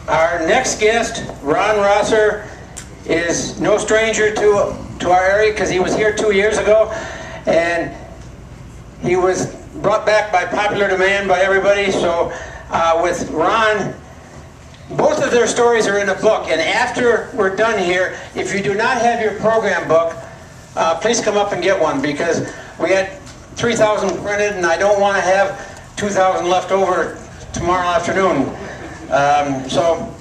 Our next guest, Ron Rosser, is no stranger to our area because he was here 2 years ago, and he was brought back by popular demand by everybody. So with Ron, both of their stories are in a book, and after we're done here, if you do not have your program book, please come up and get one, because we had 3,000 printed and I don't want to have 2,000 left over tomorrow afternoon. So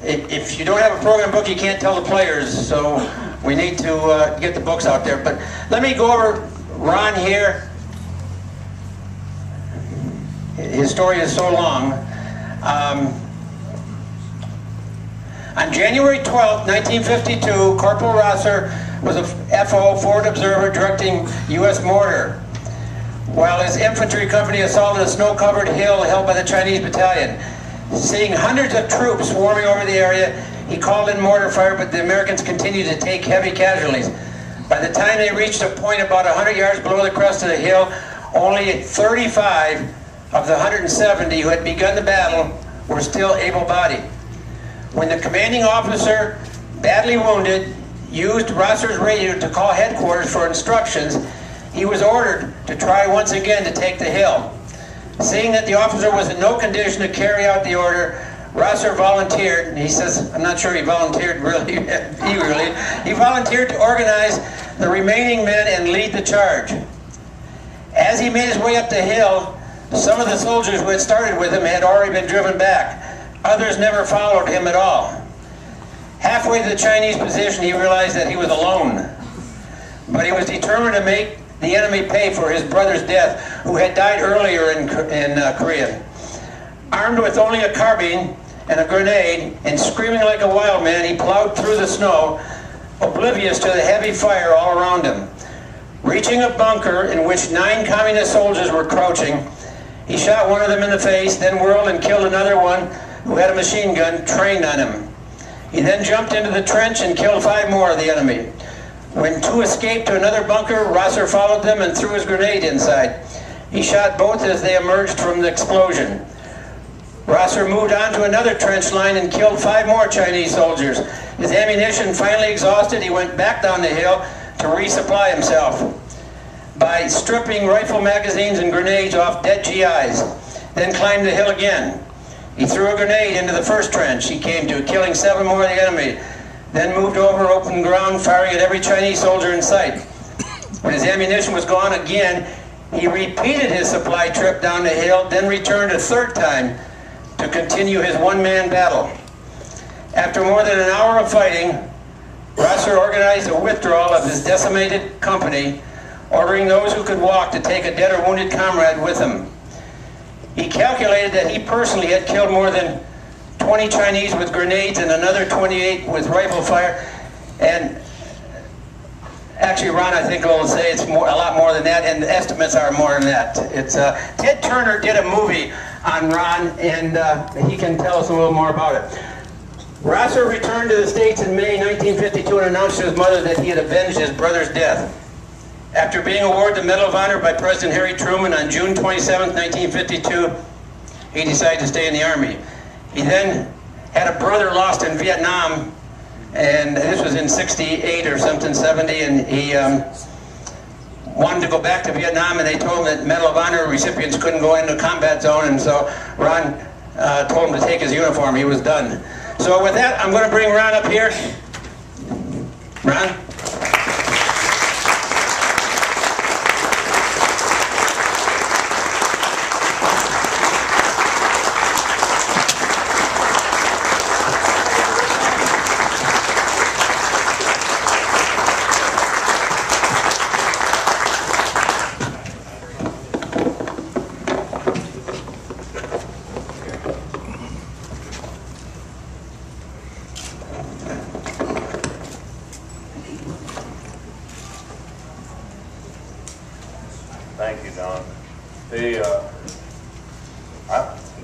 if you don't have a program book, you can't tell the players, so we need to get the books out there. But let me go over Ron here. His story is so long. On January 12, 1952, Corporal Rosser was a FO, forward observer, directing U.S. mortar, while his infantry company assaulted a snow-covered hill held by the Chinese battalion. Seeing hundreds of troops swarming over the area, he called in mortar fire, but the Americans continued to take heavy casualties. By the time they reached a point about 100 yards below the crest of the hill, only 35 of the 170 who had begun the battle were still able-bodied. When the commanding officer, badly wounded, used Rosser's radio to call headquarters for instructions, he was ordered to try once again to take the hill. Seeing that the officer was in no condition to carry out the order, Rosser volunteered, and he says, I'm not sure he volunteered really eagerly, he volunteered to organize the remaining men and lead the charge. As he made his way up the hill, some of the soldiers who had started with him had already been driven back. Others never followed him at all. Halfway to the Chinese position, he realized that he was alone. But he was determined to make the enemy pay for his brother's death, who had died earlier in Korea. Armed with only a carbine and a grenade, and screaming like a wild man, he plowed through the snow, oblivious to the heavy fire all around him. Reaching a bunker in which 9 communist soldiers were crouching, he shot one of them in the face, then whirled and killed another one who had a machine gun trained on him. He then jumped into the trench and killed 5 more of the enemy. When 2 escaped to another bunker, Rosser followed them and threw his grenade inside. He shot both as they emerged from the explosion. Rosser moved on to another trench line and killed 5 more Chinese soldiers. His ammunition finally exhausted, he went back down the hill to resupply himself by stripping rifle magazines and grenades off dead GIs, then climbed the hill again. He threw a grenade into the first trench he came to, killing 7 more of the enemy, then moved over open ground, firing at every Chinese soldier in sight. When his ammunition was gone again, he repeated his supply trip down the hill, then returned a 3rd time to continue his one-man battle. After more than an hour of fighting, Rosser organized a withdrawal of his decimated company, ordering those who could walk to take a dead or wounded comrade with him. He calculated that he personally had killed more than 20 Chinese with grenades and another 28 with rifle fire. And actually, Ron, I think will say it's a lot more than that, and the estimates are more than that. Ted Turner did a movie on Ron, and he can tell us a little more about it. Rosser returned to the States in May 1952 and announced to his mother that he had avenged his brother's death. After being awarded the Medal of Honor by President Harry Truman on June 27, 1952, he decided to stay in the Army. He then had a brother lost in Vietnam, and this was in 68 or something, 70, and he wanted to go back to Vietnam, and they told him that Medal of Honor recipients couldn't go into a combat zone, and so Ron told him to take his uniform. He was done. So with that, I'm going to bring Ron up here. Ron? Thank you, Don.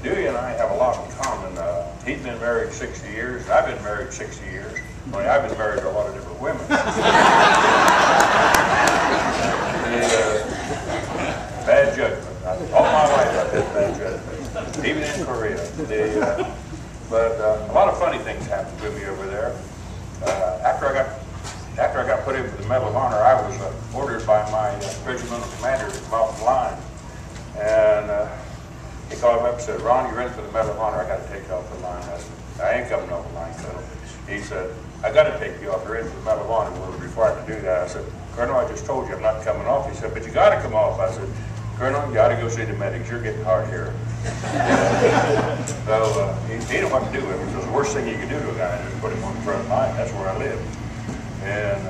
Dewey and I have a lot in common. He's been married 60 years. I've been married 60 years. I mean, I've been married to a lot of different women. Bad judgment. All my life I've had bad judgment, even in Korea. But a lot of funny things happened to me over there. After I got put in for the Medal of Honor, I was ordered by my regimental commander to come off the line. And he called me up and said, "Ron, you're in for the Medal of Honor. I got to take you off the line." I said, "I ain't coming off the line, Colonel." He said, "I got to take you off. You're in for the Medal of Honor. We're required to do that." I said, "Colonel, I just told you I'm not coming off." He said, "But you got to come off." I said, "Colonel, you got to go see the medics. You're getting hard here." So he didn't know what to do with it. It was the worst thing you could do to a guy, is put him on the front line. That's where I live. And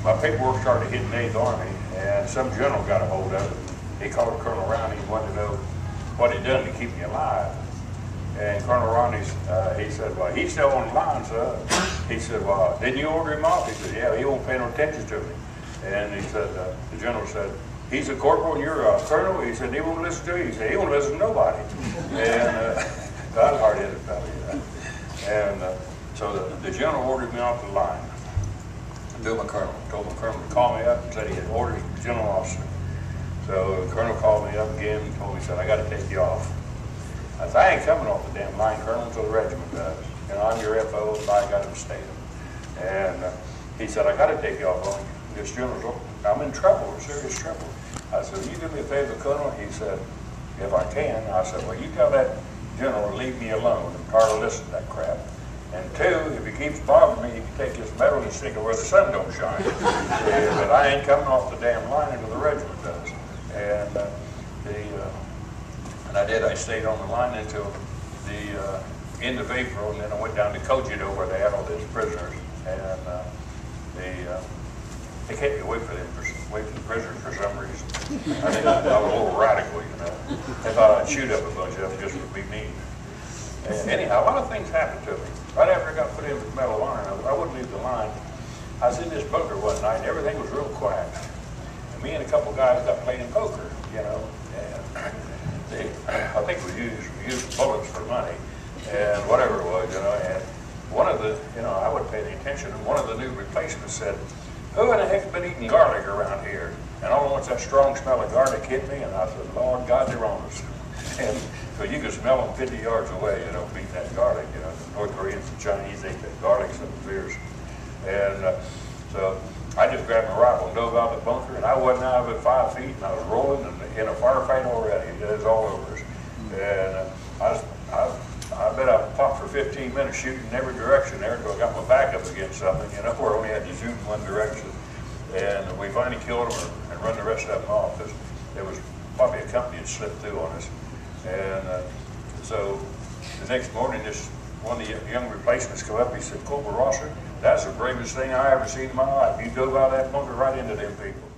my paperwork started hitting the 8th Army, and some general got a hold of it. He called Colonel Rowney and wanted to know what he'd done to keep me alive. And Colonel Rowney, he said, "Well, he's still on the line, sir." He said, "Well, didn't you order him off?" He said, "Yeah, he won't pay no attention to me." And he said, the general said, "He's a corporal and you're a colonel." He said, "He won't listen to you." He said, "He won't listen to nobody." And I was a hard-headed fellow, you know. And so the general ordered me off the line. Told my colonel to call me up and said he had ordered the general officer. So the colonel called me up again and told me, he said, "I got to take you off." I said, "I ain't coming off the damn line, Colonel, until the regiment does. You know, I'm your FO, and I got to stay." And he said, "I got to take you off on this general's. I'm in trouble, serious trouble." I said, "Will you do me a favor, Colonel?" He said, "If I can." I said, "Well, you tell that general to leave me alone and try to listen to that crap. And two, if he keeps bothering me, he can take his medal and stick it where the sun don't shine." But I ain't coming off the damn line until the regiment does. And and I did. I stayed on the line until the end of April, and then I went down to Cogito where they had all these prisoners, and they kept me away from the prisoners for some reason. I think I was a little radical, you know. They thought I'd shoot up a bunch of them just to be mean. And anyhow, a lot of things happened to me. Right after I got put in for the Medal of Honor, I wouldn't leave the line. I was in this bunker one night, and everything was real quiet. And me and a couple guys got playing poker, you know. And I think we used bullets for money, and whatever it was, you know. And one of the, you know, I wouldn't pay any attention, and one of the new replacements said, "Who in the heck's been eating garlic around here?" And all at once that strong smell of garlic hit me, and I said, "Lord God, they're on us." And so you could smell them 50 yards away, you know, beating that garlic, you know. The North Koreans and Chinese ate that garlic so fierce. And so I just grabbed my rifle and dove out of the bunker, and I wasn't out of it 5 feet, and I was rolling and in a firefight already. It was all over us. And I bet I popped for 15 minutes shooting in every direction there until I got my back up against something, you know, where I only had to shoot in one direction. And we finally killed them and run the rest of them off, because there was probably a company that slipped through on us. And so the next morning, one of the young replacements come up. He said, "Corporal Rosser, that's the bravest thing I ever seen in my life. You dove out of that bunker right into them people."